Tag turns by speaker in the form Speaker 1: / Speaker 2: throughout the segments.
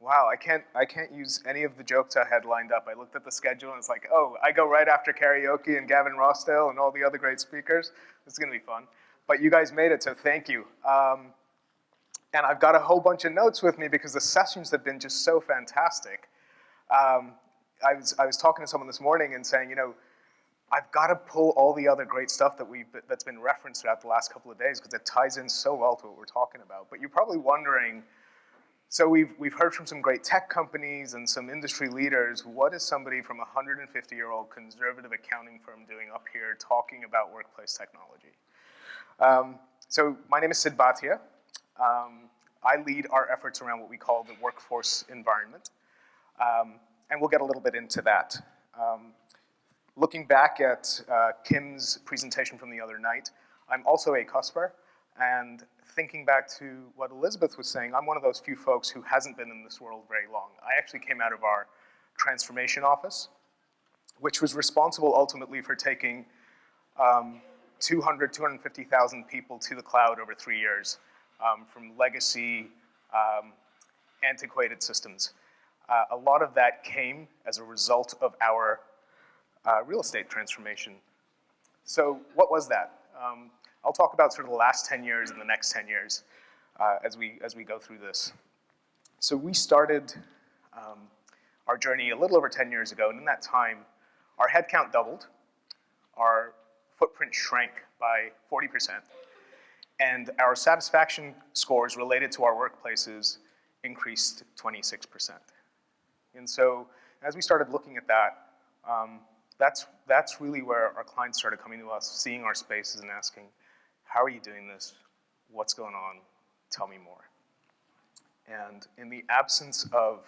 Speaker 1: wow, I can't use any of the jokes I had lined up. I looked at the schedule and it's like, oh, I go right after karaoke and Gavin Rossdale and all the other great speakers. This is gonna be fun. But you guys made it, so thank you. And I've got a whole bunch of notes with me because the sessions have been just so fantastic. I was talking to someone this morning and saying, I've got to pull all the other great stuff that's been referenced throughout the last couple of days because it ties in so well to what we're talking about. But you're probably wondering, so we've heard from some great tech companies and some industry leaders. What is somebody from a 150-year-old conservative accounting firm doing up here talking about workplace technology? So my name is Sid Bhatia. I lead our efforts around what we call the workforce environment. And we'll get a little bit into that. Looking back at Kim's presentation from the other night, I'm also a cusper, and thinking back to what Elizabeth was saying, I'm one of those few folks who hasn't been in this world very long. I actually came out of our transformation office, which was responsible ultimately for taking 250,000 people to the cloud over 3 years from legacy, antiquated systems. A lot of that came as a result of our real estate transformation. So what was that? I'll talk about sort of the last 10 years and the next 10 years as we go through this. So we started our journey a little over 10 years ago, and in that time, our headcount doubled, our footprint shrank by 40%, and our satisfaction scores related to our workplaces increased 26%. And so as we started looking at that, that's really where our clients started coming to us, seeing our spaces and asking, how are you doing this? What's going on? Tell me more. And in the absence of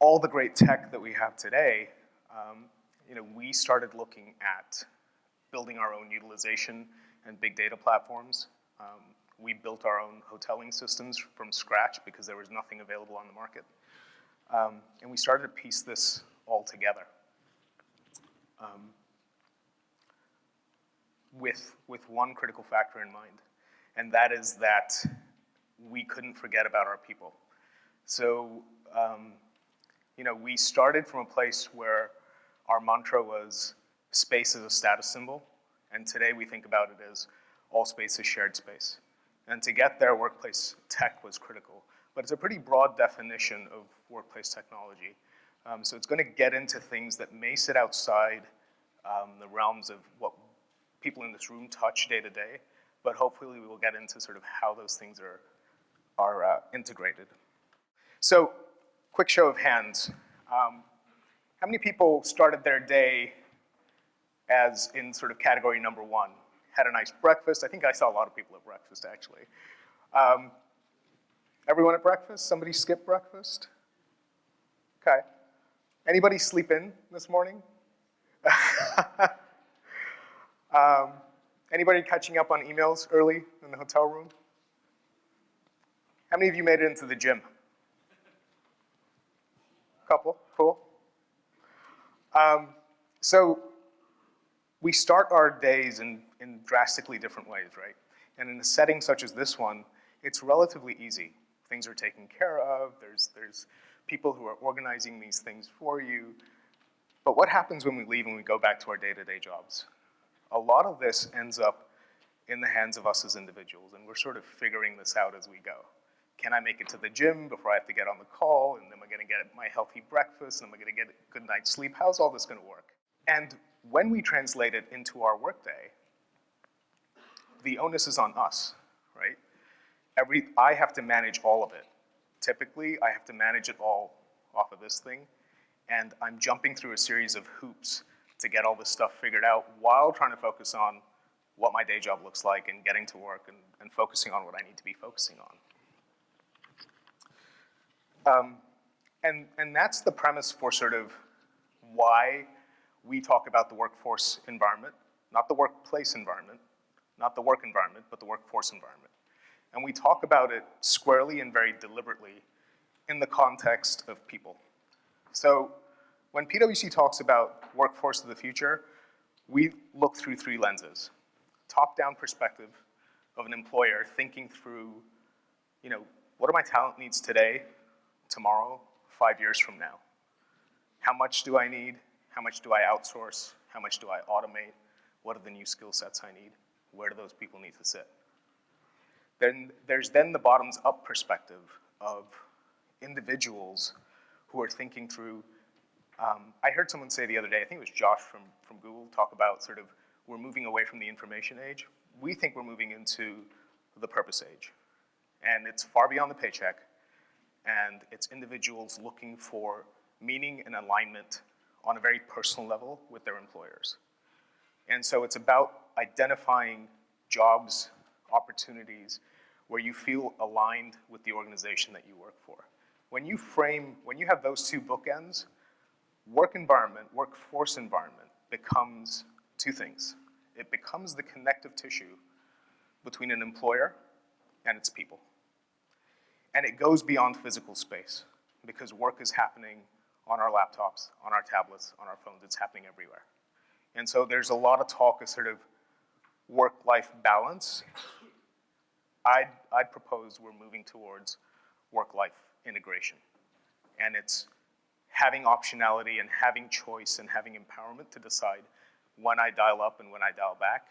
Speaker 1: all the great tech that we have today, we started looking at building our own utilization and big data platforms. We built our own hoteling systems from scratch because there was nothing available on the market. And we started to piece this all together with one critical factor in mind, and that is that we couldn't forget about our people. So, we started from a place where our mantra was space is a status symbol, and today we think about it as all space is shared space. And to get there, workplace tech was critical. But it's a pretty broad definition of workplace technology. So it's going to get into things that may sit outside the realms of what people in this room touch day to day, but hopefully we will get into sort of how those things are integrated. So, quick show of hands. How many people started their day as in sort of category number one? Had a nice breakfast. I think I saw a lot of people at breakfast, actually. Everyone at breakfast? Somebody skip breakfast? Okay. Anybody sleep in this morning? Anybody catching up on emails early in the hotel room? How many of you made it into the gym? Couple, cool. So we start our days in drastically different ways, right? And in a setting such as this one, it's relatively easy. Things are taken care of, there's people who are organizing these things for you. But what happens when we leave and we go back to our day-to-day jobs? A lot of this ends up in the hands of us as individuals, and we're sort of figuring this out as we go. Can I make it to the gym before I have to get on the call? And am I gonna get my healthy breakfast? And am I gonna get a good night's sleep? How's all this gonna work? And when we translate it into our workday, the onus is on us, right? I have to manage all of it. Typically, I have to manage it all off of this thing, and I'm jumping through a series of hoops to get all this stuff figured out while trying to focus on what my day job looks like and getting to work and focusing on what I need to be focusing on. And that's the premise for sort of why we talk about the workforce environment, not the workplace environment, not the work environment, but the workforce environment. And we talk about it squarely and very deliberately in the context of people. So when PwC talks about workforce of the future, we look through three lenses. Top-down perspective of an employer thinking through, what are my talent needs today tomorrow, 5 years from now? How much do I need? How much do I outsource? How much do I automate? What are the new skill sets I need? Where do those people need to sit? Then there's the bottoms-up perspective of individuals who are thinking through. I heard someone say the other day, I think it was Josh from Google, talk about sort of we're moving away from the information age. We think we're moving into the purpose age. And it's far beyond the paycheck. And it's individuals looking for meaning and alignment on a very personal level with their employers. And so it's about identifying jobs, opportunities, where you feel aligned with the organization that you work for. When you have those two bookends, work environment, workforce environment becomes two things. It becomes the connective tissue between an employer and its people. And it goes beyond physical space because work is happening on our laptops, on our tablets, on our phones. It's happening everywhere. And so there's a lot of talk of sort of work-life balance. I'd propose we're moving towards work-life integration. And it's having optionality and having choice and having empowerment to decide when I dial up and when I dial back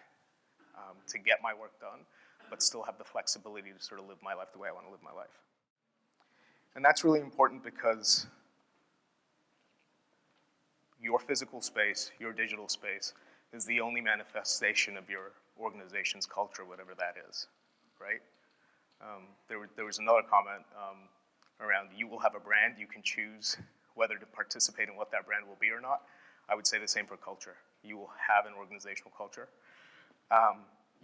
Speaker 1: to get my work done, but still have the flexibility to sort of live my life the way I want to live my life. And that's really important because your physical space, your digital space, is the only manifestation of your organization's culture, whatever that is, right? There was another comment around you will have a brand, you can choose whether to participate in what that brand will be or not. I would say the same for culture. You will have an organizational culture.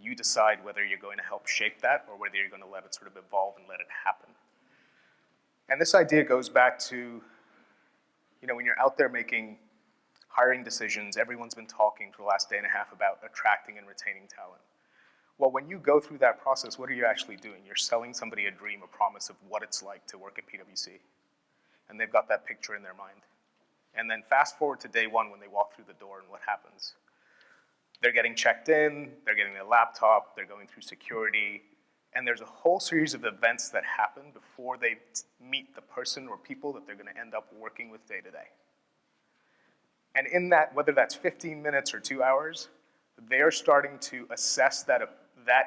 Speaker 1: You decide whether you're going to help shape that or whether you're going to let it sort of evolve and let it happen. And this idea goes back to, when you're out there making hiring decisions, everyone's been talking for the last day and a half about attracting and retaining talent. Well, when you go through that process, what are you actually doing? You're selling somebody a dream, a promise of what it's like to work at PwC. And they've got that picture in their mind. And then fast forward to day one when they walk through the door and what happens. They're getting checked in, they're getting their laptop, they're going through security, and there's a whole series of events that happen before they meet the person or people that they're going to end up working with day to day. And in that, whether that's 15 minutes or 2 hours, they're starting to assess that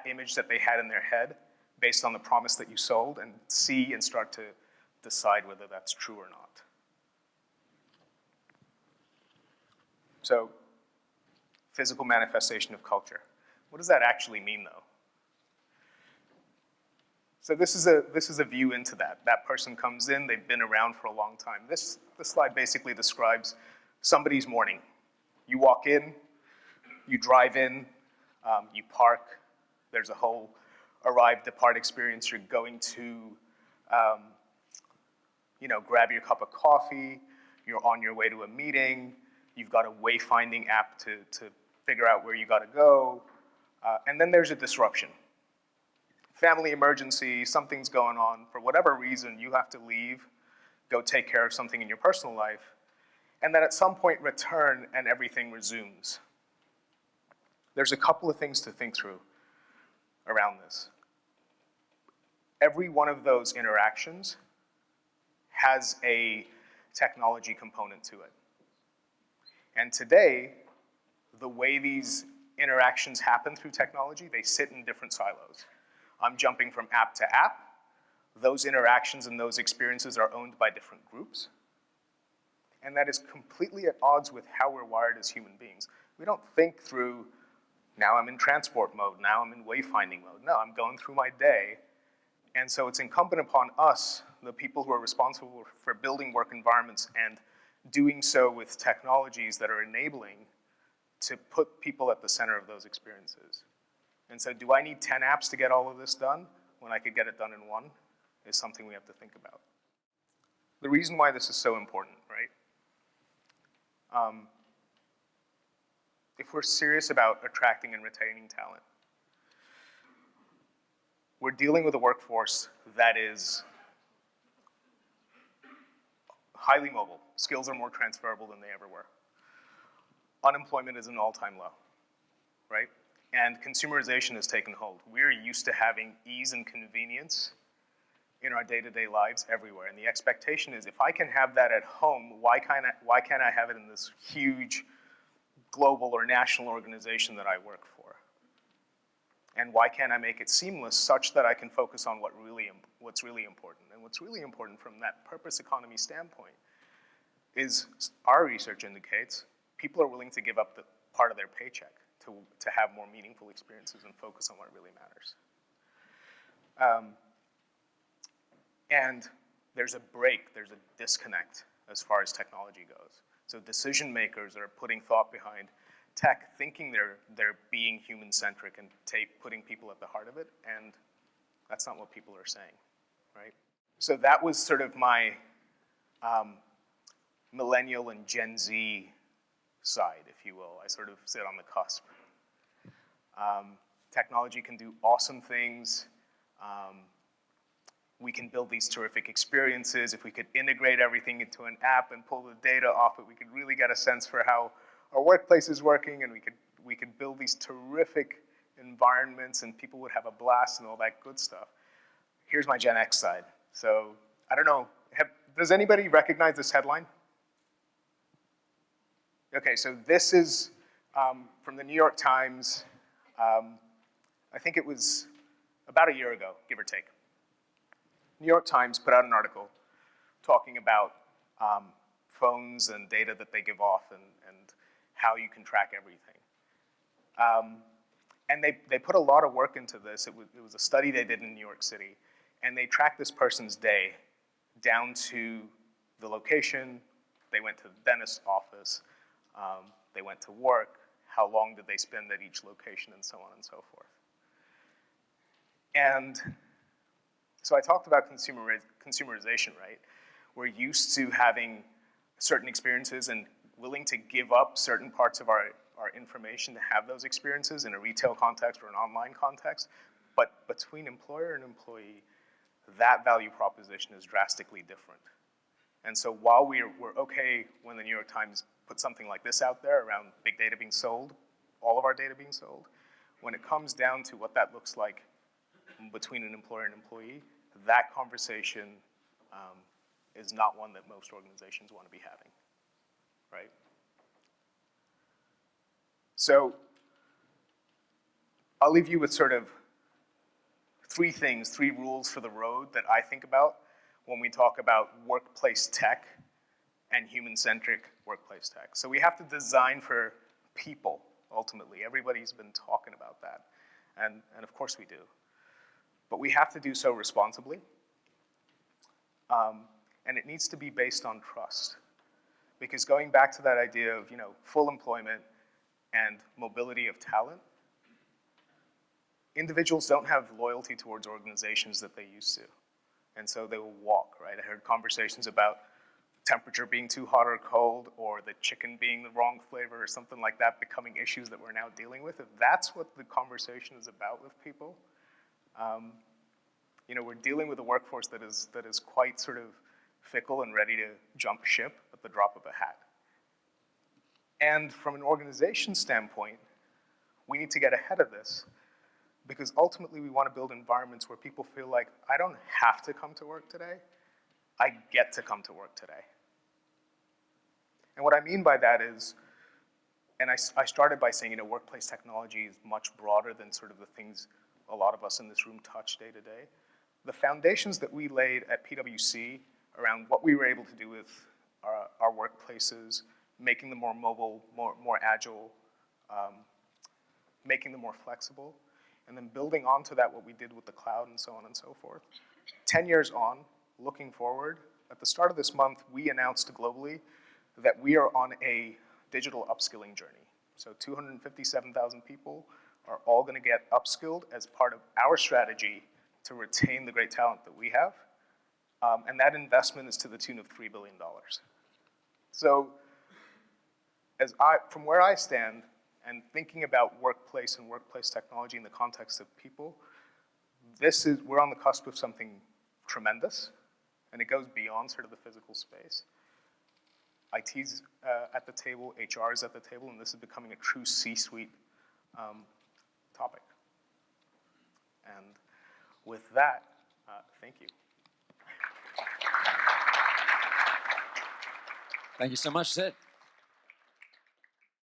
Speaker 1: image that they had in their head based on the promise that you sold and see and start to decide whether that's true or not. So, physical manifestation of culture. What does that actually mean, though? So this is a view into that. That person comes in, they've been around for a long time. This slide basically describes somebody's morning. You walk in, you drive in, you park. There's a whole arrive, depart experience. You're going to, grab your cup of coffee. You're on your way to a meeting. You've got a wayfinding app to figure out where you got to go. And then there's a disruption. Family emergency, something's going on. For whatever reason, you have to leave, go take care of something in your personal life, and then at some point return and everything resumes. There's a couple of things to think through around this. Every one of those interactions has a technology component to it. And today, the way these interactions happen through technology, they sit in different silos. I'm jumping from app to app. Those interactions and those experiences are owned by different groups. And that is completely at odds with how we're wired as human beings. We don't think through, now I'm in transport mode, now I'm in wayfinding mode. No, I'm going through my day. And so it's incumbent upon us, the people who are responsible for building work environments and doing so with technologies that are enabling to put people at the center of those experiences. And so do I need 10 apps to get all of this done when I could get it done in one is something we have to think about. The reason why this is so important, right? If we're serious about attracting and retaining talent, we're dealing with a workforce that is highly mobile. Skills are more transferable than they ever were. Unemployment is an all-time low, right? And consumerization has taken hold. We're used to having ease and convenience in our day-to-day lives everywhere. And the expectation is, if I can have that at home, why can't I have it in this huge global or national organization that I work for? And why can't I make it seamless such that I can focus on what's really important? And what's really important from that purpose economy standpoint is, our research indicates, people are willing to give up the part of their paycheck to have more meaningful experiences and focus on what really matters. And there's a break, there's a disconnect as far as technology goes. So decision makers are putting thought behind tech, thinking they're being human-centric and putting people at the heart of it, and that's not what people are saying, right? So that was sort of my millennial and Gen Z side, if you will. I sort of sit on the cusp. Technology can do awesome things. We can build these terrific experiences. If we could integrate everything into an app and pull the data off it, we could really get a sense for how our workplace is working, and we could build these terrific environments, and people would have a blast and all that good stuff. Here's my Gen X side. So I don't know, does anybody recognize this headline? Okay, so this is from the New York Times. I think it was about a year ago, give or take. New York Times put out an article talking about phones and data that they give off and how you can track everything. And they put a lot of work into this. It was a study they did in New York City, and they tracked this person's day down to the location. They went to the dentist's office. They went to work. How long did they spend at each location, and so on and so forth. And so I talked about consumerization, right? We're used to having certain experiences and willing to give up certain parts of our information to have those experiences in a retail context or an online context. But between employer and employee, that value proposition is drastically different. And so while we're okay when the New York Times put something like this out there around big data being sold, all of our data being sold, when it comes down to what that looks like between an employer and employee, that conversation is not one that most organizations want to be having, right? So I'll leave you with sort of three rules for the road that I think about when we talk about workplace tech and human-centric workplace tech. So we have to design for people, ultimately. Everybody's been talking about that, and of course we do. But we have to do so responsibly, and it needs to be based on trust. Because going back to that idea of full employment and mobility of talent, individuals don't have loyalty towards organizations that they used to. And so they will walk, right? I heard conversations about temperature being too hot or cold, or the chicken being the wrong flavor, or something like that becoming issues that we're now dealing with. If that's what the conversation is about with people, we're dealing with a workforce that is quite sort of fickle and ready to jump ship at the drop of a hat. And from an organization standpoint, we need to get ahead of this, because ultimately we want to build environments where people feel like, I don't have to come to work today, I get to come to work today. And what I mean by that is, and I started by saying, workplace technology is much broader than sort of the things a lot of us in this room touch day to day. The foundations that we laid at PwC around what we were able to do with our workplaces, making them more mobile, more agile, making them more flexible, and then building onto that what we did with the cloud and so on and so forth. 10 years on, looking forward, at the start of this month, we announced globally that we are on a digital upskilling journey. So 257,000 people are all going to get upskilled as part of our strategy to retain the great talent that we have. And that investment is to the tune of $3 billion. So from where I stand, and thinking about workplace and workplace technology in the context of people, we're on the cusp of something tremendous, and it goes beyond sort of the physical space. IT's at the table, HR is at the table, and this is becoming a true C-suite topic. And with that, thank you.
Speaker 2: Thank you so much, Sid.